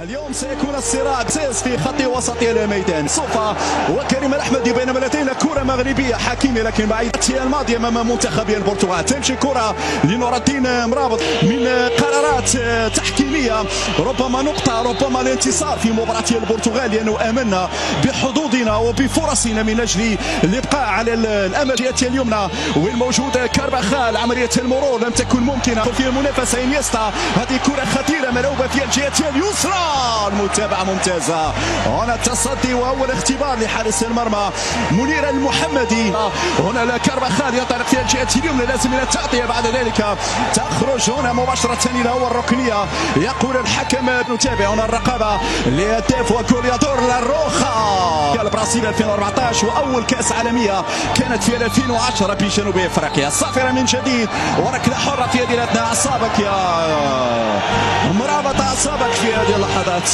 اليوم سيكون الصراع في خط وسط الميدان صوفا وكريم الأحمدي، بينما لدينا كرة مغربية حكيمي لكن بعيدة الماضية أمام منتخب البرتغال. تمشي كرة لنور الدين مرابط من قرارات تحكيمية، ربما نقطة ربما الانتصار في مباراة البرتغال، لأنه آمنا بحظوظنا وبفرصنا من أجل الإبقاء على الأمل. جهة اليمنى والموجود كارباخال، عملية المرور لم تكن ممكنة في المنافسة. انيستا، هذه كرة خطيرة ملعوبة في الجهة اليسرى، المتابعة ممتازة. هنا التصدي وأول اختبار لحارس المرمى منير المحمدي. هنا كارباخال ينطلق في الجهة اليمنى، لازم التغطية، بعد ذلك تخرج هنا مباشرة إلى هو الركنية. يقول الحكم نتابع هنا الرقابة لهداف وكوليادور لاروخا البرازيل 2014، وأول كأس عالمية كانت في 2010 بجنوب افريقيا. الصافرة من جديد وركلة حرة في هذه الأثناء. أعصابك يا مرابط، أعصابك في هذه اللحظات،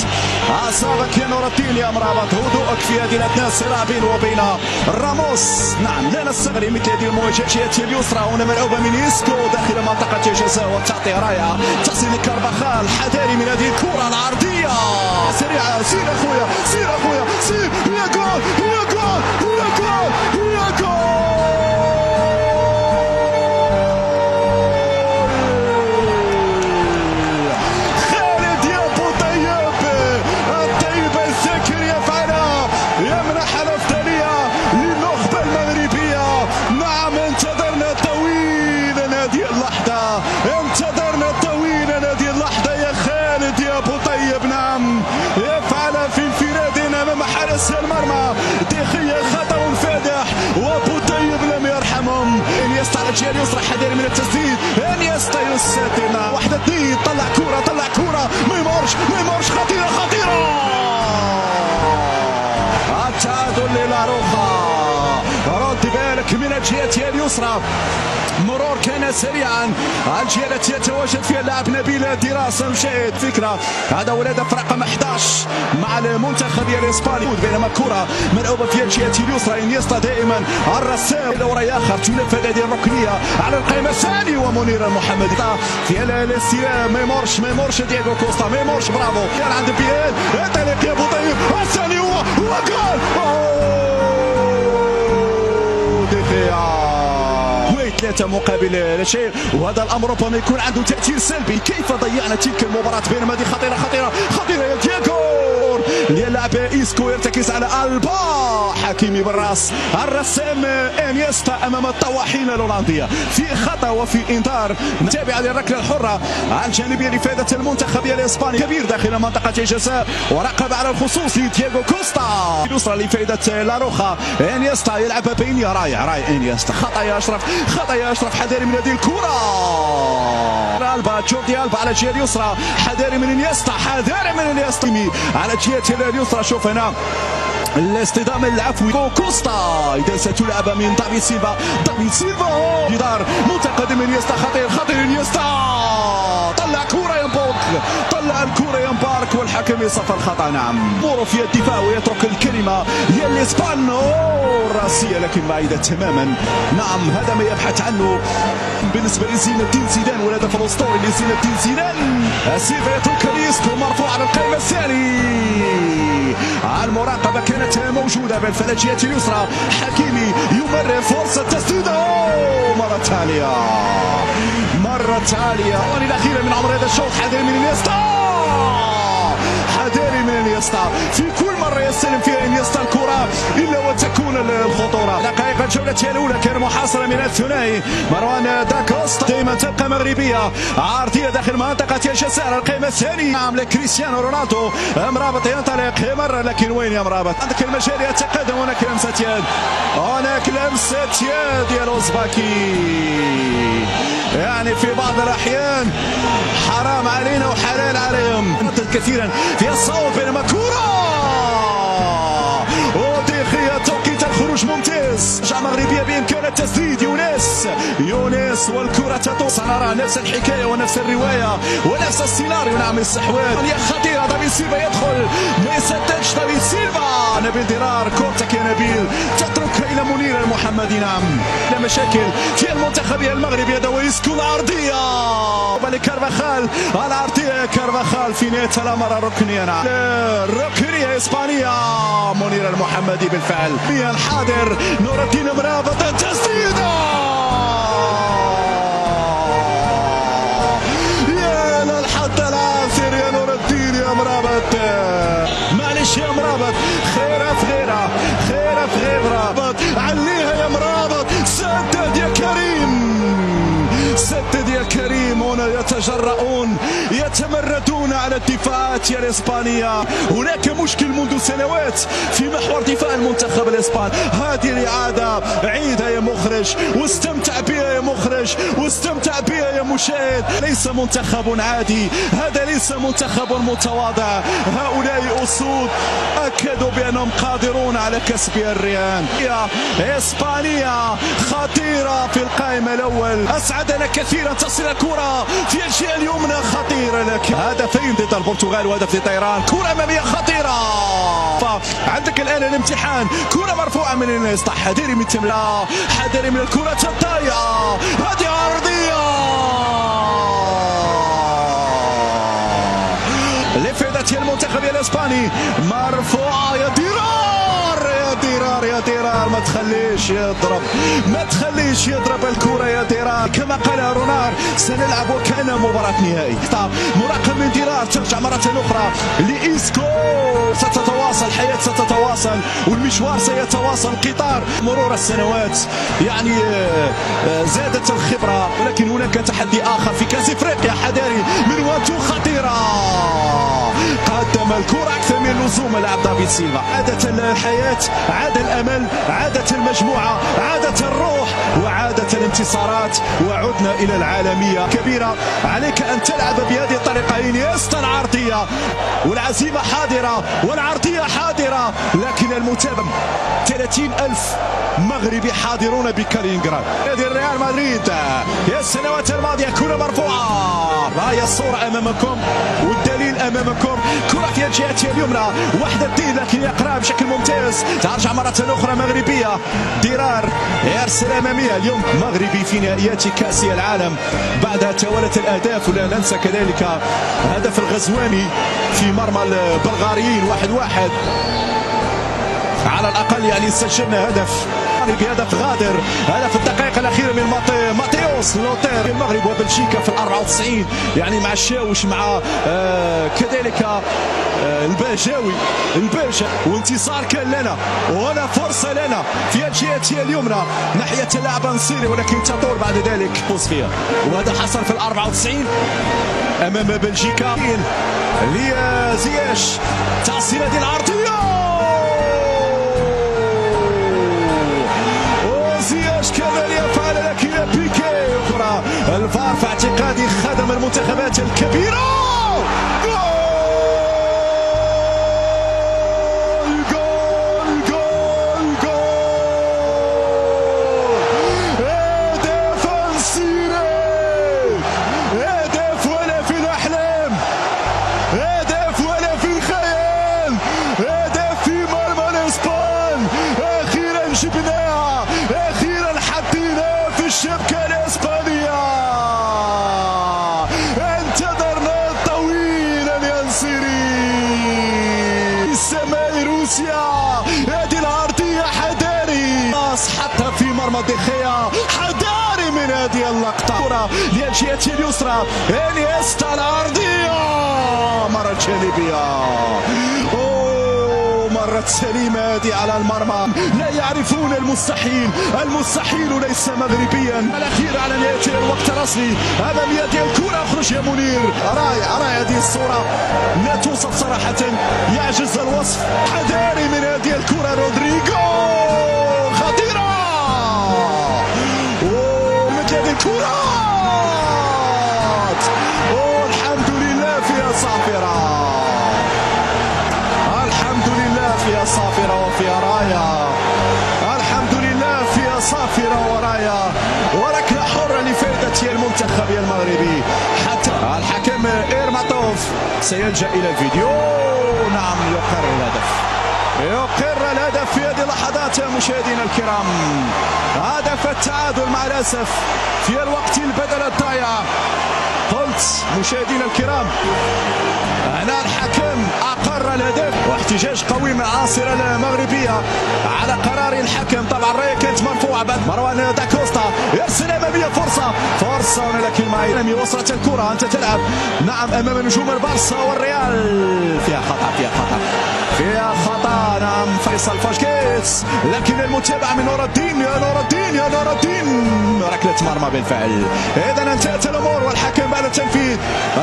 أعصابك يا نور الدين يا مرابط، هدوءك في هذه الأثناء. صراع بينه وبين راموس. نعم لا نستغرب مثل هذه المواجهة. جهة اليسرى هنا ملعوبة من إسكو داخل منطقة الجزاء، والتعطية رائعة تصل لكارباخال. حذاري من هذه الكرة العرضية سريعة. سير أخويا، سير أخويا، سير. يا جول، يا جول، يا جول، يا جول. انتظرنا طويلا هذه اللحظة يا خالد يا أبو طيب. نعم يفعل في انفراد أمام حارس المرمى. دخية خطأ فادح وأبو طيب لم يرحمهم. انيستا على الجهة اليسرى، حذاري من التسديد. انيستا يسدد 1-2. طلع كرة، طلع كرة، ما يمرش، خطيرة خطيرة. التعادل للاروخا. رد بالك من الجهة اليسرى، مرور كان سريعا. الجهة التي يتواجد فيها اللاعب نبيل دراسة مشاهد فكرة. هذا هو الهدف رقم 11 مع المنتخب الاسباني، بينما كرة ملعوبة في الجهة اليسرى. انيستا دائما الرسام الى اخر، تنفذ هذه الركنية على القائمة الثاني ومنير المحمدي في الاستلام. ما يمرش دييغو كوستا، ما يمرش. برافو عند بيال، ينطلق يا ابو طيب. الثاني هو جول. ثلاثة مقابل لا شيء، وهذا الامر ربما يكون عنده تاثير سلبي. كيف ضيعنا تلك المباراة؟ بينما هذه خطيرة خطيرة خطيرة يا دييغو للاعب إيسكو، يرتكز على ألبا حكيمي بالراس. الرسام انيستا امام الطواحين الهولندية في خطأ وفي انذار. نتابع للركلة الحرة على الجانبية لفائدة المنتخب الاسباني، كبير داخل منطقة الجزاء، وراقب على الخصوص لدييغو كوستا. اليسرى لفائدة لاروخا. انيستا يلعب بيني، رائع انيستا. خطأ يا اشرف، خطأ يا اشرف، حذاري من هذه الكرة. ألبا، جوردي ألبا على الجهة اليسرى، حذاري من انيستا، حذاري من انيستا على الجهة اليسرى. شوف هنا الاصطدام العفوي كوستا. إذا ستلعب من دافيد سيلفا، جدار متقدم. انيستا خطير انيستا. طلع كرة ينبوك، طلع الكرة ينبارك، والحكم يصفر الخطأ. نعم دوره في الدفاع ويترك الكلمة للإسبان راسية لكن بعيدة تماما. نعم هذا ما يبحث عنه بالنسبة لزين الدين زيدان، والهدف الأسطوري لزين الدين زيدان. سيلفا يترك ريسكو مرفوع على القائمة الثاني. المراقبة كانت موجودة بالفلجية اليسرى. حكيمي يمرر فرصة تسديد مرة تالية. الأخيرة من عمر هذا الشوط. حذاري من انيستا، حذاري من انيستا. في كل مرة يستلم فيها انيستا الكرة إلا وتكون الخطورة. دقائق الجولة الأولى كان محاصرة من الثنائي مروان داكوستا. دائما تبقى مغربية عارضية داخل منطقة الجزاء. القائمة الثانية نعم لكريستيانو رونالدو. مرابط ينطلق مرة، لكن وين يا مرابط؟ عندك المجال يتقدم. هناك لمسة يد، هناك لمسة يد يا لوزباكي. يعني في بعض الأحيان حرام علينا وحلال عليهم. كثيرا في الصوب، بينما كرة ودخية توقيت الخروج ممتاز. مغربية بإمكان التسديد. يونس يونس والكرة تطول. سنرى نفس الحكاية ونفس الرواية ونفس السيناريو. نعم الاستحواذ هي خطيرة. دافيد سيلفا يدخل ما يسددش. دافيد سيلفا نبيل درار كورتك يا نبيل تتركها إلى منير المحمدي. نعم لا مشاكل في المنتخب المغربي. هذا ويسكو العرضية كارفاخال. العرضية كارفاخال في نهاية الأمر ركنية. نعم ركنية إسبانية. منير المحمدي بالفعل حاضر. نور الدين مرابط التسديدة. يا للحد العاثر يا نور الدين يا مرابط. معلش يا مرابط خيرة في غيرة خيرة في غيرة. عليها يا مرابط. سدد يا كريم سدد يا كريم. هنا يتجرؤون يتمردون على الدفاعات يا الإسبانية. هناك مشكل منذ سنوات في محور دفاع المنتخب الإسباني. هذه الإعادة عيدها يا مخرج واستمتع بها يا مخرج واستمتع بها يا مشاهد. ليس منتخب عادي. هذا ليس منتخب متواضع. هؤلاء أسود أكدوا بأنهم قادرون على كسب الريان. إسبانيا خطيرة في القائمة الأول. أسعدنا كثيرا تصل الكرة في الجهة اليمنى خطيرة. لكن هدفين ضد البرتغال وهدف لطيران. كرة أمامية خطيرة. عندك الآن الامتحان. كرة مرفوعة من انيستا. حذري من التمرير حذري من الكرة الضايعة. هذه عرضية لفائدة المنتخب الإسباني. مرفوعة يا ديرار يا ديرار يا ديرار. ما تخليش يضرب ما تخليش يضرب الكرة يا ديرار. كما قال رونار سنلعب وكأنها مباراة نهائي. مراقب من ديرار. ترجع مرة أخرى لإيسكو. ستتواصل الحياة ستتواصل والمشوار سيتواصل. قطار مرور السنوات يعني زادت الخبرة. ولكن هناك تحدي آخر في كأس إفريقيا. حذاري من واتو خطيرة. قدم الكرة أكثر من اللزوم. لعب دافيد سيلفا. عادت الحياة عاد الأمل عادت المجموعة عادت الروح وعادت الانتصارات. وعدنا إلى العالمية كبيرة. عليك أن تلعب بهذه الطريقة. إنيستا العرضية والعزيمة حاضرة والعرضية حاضرة. لكن المتابعة 30,000 مغربي حاضرون بكالينغراد. نادي الريال مدريد يا السنوات الماضية. كرة مرفوعة. هي الصورة أمامكم والدليل أمامكم. كرة في الجهة اليمنى. وحدة الدين لكن يقرأ بشكل ممتاز. ترجع مرة أخرى مغربية. ديرار يرسل أمامية. اليوم مغربي في نهائيات كأس العالم بعد توالت الأهداف. ولا ننسى كذلك هدف الغزواني في مرمى البلغاريين 1-1 على الأقل. يعني سجلنا هدف بهدف غادر. هدف الدقائق الأخيرة من ماتيوس لوتير. المغرب وبلجيكا في 94 يعني مع الشاوش مع كذلك الباجاوي الباشا. وانتصار كان لنا وهنا فرصة لنا في الجهة اليمنى ناحية اللاعب النصيري. ولكن تطور بعد ذلك فوز فيها. وهذا حصل في 94 أمام بلجيكا. لزياش تعصير هذه العرضية. زياش كان يفعل لكن بيكي أخرى. الفار في اعتقادي خدم المنتخبات الكبيرة. جول جول جول هدف انسيري. هدف ولا في الأحلام. هدف ولا في الخيال. هدف في مرمى الإسبان. أخيرا جبناها. أخيرا حطينا في الشبكة الإسبانية. انتظرنا طويلا يا نصيري. السماء روسيا. هذه العرضية حذاري. حتى في مرمى دخيا. حذاري من هذه اللقطة. كرة للجهة اليسرى. انيستا العرضية مرة جانبية. مرت سليمة هذه على المرمى. لا يعرفون المستحيل. المستحيل ليس مغربيا. الأخير على نهاية الوقت الأصلي أمام يد الكرة. اخرج يا منير. رائع هذه الصورة لا توصف صراحة. يعجز الوصف. حذاري من هذه الكرة. رودريغو خطيرة. ومثل هذه الكرات. الحمد لله فيها صافرة. الحمد لله فيها صافرة وفيها راية. الحمد لله فيها صافرة وراية. المنتخب المغربي. حتى الحكم إيرماتوف سيلجأ إلى الفيديو. نعم يقر الهدف في هذه اللحظات مشاهدينا الكرام. هدف التعادل مع الأسف في الوقت البدل الضايع. قلت مشاهدينا الكرام هنا الحكم أقر الهدف، واحتجاج قوي من العناصر المغربية على قرار الحكم. طبعا الراية كانت مرفوعة بعد مروان داكوستا يرسل أمامية فرصة هنا، لكن معي وصلت الكرة أنت تلعب نعم أمام نجوم البارسا والريال. فيها خطأ نعم فيصل فاشكيتس، لكن المتابعة من نور الدين. يا نور الدين ركلة مرمى بالفعل. إذا انتهت الأمور والحكم بعد تنفيذ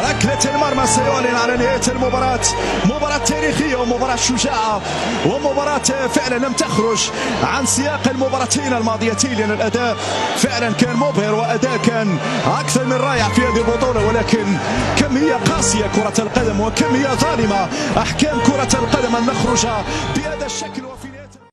ركلة المرمى سيعلن على نهاية المباراة. مباراة تاريخية ومباراة شجاعة ومباراة فعلا لم تخرج عن سياق المباراتين الماضيتين، لأن الأداء فعلا كان مبهر وأداء كان أكثر من رائع في هذه البطولة، ولكن كمية قاسية كرة القدم وكمية ظالمة أحكام كرة القدم أن نخرج بهذا الشكل.